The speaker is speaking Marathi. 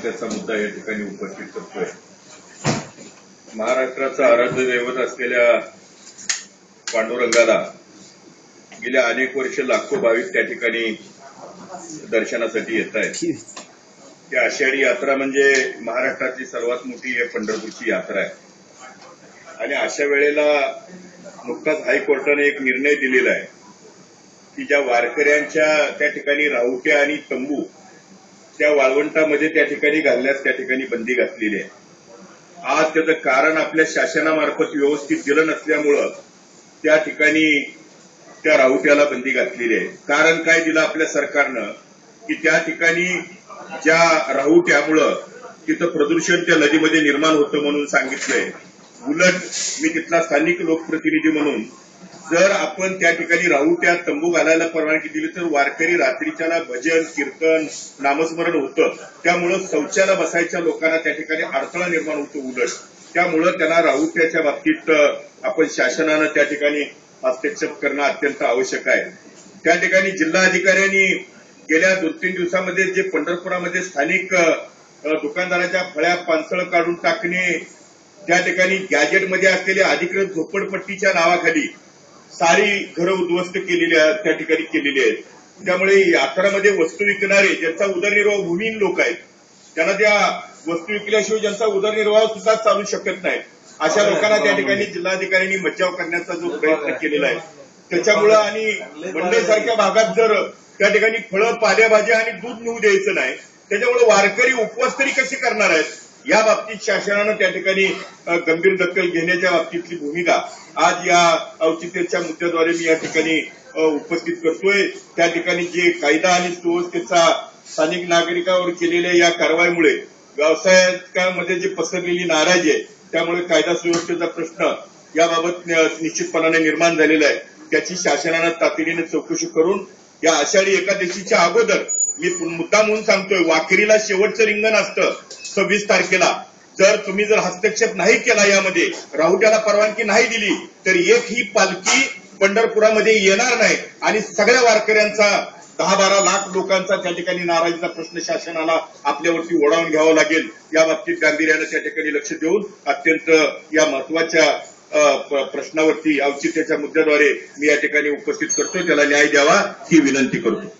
औचित्याचा मुद्दा या ठिकाणी उपस्थित करतोय। महाराष्ट्राचा आराध्य दैवत असलेल्या पांडुरंगाला गेल्या अनेक वर्ष लाखो भाविक त्या ठिकाणी दर्शनासाठी येत आहेत। ही आषाढी यात्रा म्हणजे महाराष्ट्रातली सर्वात मोठी पंढरपूरची यात्रा आहे आणि अशा वेळेला नुकताच हायकोर्टाने एक निर्णय दिलेला आहे की ज्या वारकऱ्यांच्या त्या ठिकाणी राहुट्या आणि तंबू त्या वाळवंटामध्ये त्या ठिकाणी घालण्यास त्या ठिकाणी बंदी घातलेली आहे। आज त्याचं कारण आपल्या शासनामार्फत व्यवस्थित दिलं नसल्यामुळं त्या ठिकाणी त्या राहुट्याला बंदी घातलेली आहे। कारण काय दिलं आपल्या सरकारनं की त्या ठिकाणी ज्या राहुट्यामुळं तिथं प्रदूषण त्या नदीमध्ये निर्माण होतं म्हणून सांगितलंय। उलट मी तिथला स्थानिक लोकप्रतिनिधी म्हणून जर आपण त्या ठिकाणी राहुट्यात तंबू घालायला परवानगी दिली तर वारकरी रात्रीच्याला भजन कीर्तन नामस्मरण होतं, त्यामुळं शौचाला बसायच्या लोकांना त्या ठिकाणी अडथळा निर्माण होतो। उलट त्यामुळं त्यांना राहुट्याच्या बाबतीत आपण शासनानं त्या ठिकाणी हस्तक्षेप करणं अत्यंत आवश्यक आहे। त्या ठिकाणी जिल्हाधिकाऱ्यांनी गेल्या 2-3 दिवसामध्ये जे पंढरपुरामध्ये स्थानिक दुकानदाराच्या फळ्या पानसळ काढून टाकणे, त्या ठिकाणी गॅजेटमध्ये असलेल्या अधिकृत झोपडपट्टीच्या नावाखाली सारी घरं उद्ध्वस्त केलेली त्या ठिकाणी केलेली आहेत। त्यामुळे यात्रामध्ये वस्तू विकणारे ज्यांचा उदरनिर्वाह भूमिहीन लोक आहेत त्यांना त्या वस्तू विकल्याशिवाय ज्यांचा उदरनिर्वाह सुद्धा चालू शकत नाही अशा लोकांना त्या ठिकाणी जिल्हाधिकाऱ्यांनी बचाव करण्याचा जो प्रयत्न केलेला आहे त्याच्यामुळं आणि मंडईसारख्या भागात जर त्या ठिकाणी फळं पालेभाज्या आणि दूध नेऊ द्यायचं नाही त्याच्यामुळे वारकरी उपवास तरी कसे करणार आहेत या बाबतीत शासनानं त्या ठिकाणी गंभीर दखल घेण्याच्या बाबतीतली भूमिका आज या औचित्याच्या मुद्द्याद्वारे मी या ठिकाणी उपस्थित करतोय। त्या ठिकाणी जे कायदा आणि सुव्यवस्थेचा स्थानिक नागरिकांवर केलेल्या या कारवाईमुळे व्यावसायिकांमध्ये जे पसरलेली नाराजी आहे त्यामुळे कायदा सुव्यवस्थेचा प्रश्न याबाबत निश्चितपणाने निर्माण झालेला आहे। त्याची शासनानं तातडीने चौकशी करून या आषाढी एकादशीच्या अगोदर मी मुद्दा म्हणून सांगतोय वाखरीला शेवटचं रिंगण असतं 26 तारखेला जर तुम्ही हस्तक्षेप नाही केला यामध्ये राहुट्याला परवानगी नाही दिली तर एक ही पालखी पंढरपुरामध्ये येणार नाही आणि सगळ्या वारकऱ्यांचा 10-12 लाख लोकांचा त्या ठिकाणी नाराजीचा प्रश्न शासनाला आपल्यावरती ओढावून घ्यावा लागेल। या बाबतीत गांभीर्यानं त्या ठिकाणी लक्ष देऊन अत्यंत या महत्वाच्या प्रश्नावरती औचित्याच्या मुद्द्याद्वारे मी या ठिकाणी उपस्थित करतो, त्याला न्याय द्यावा ही विनंती करतो।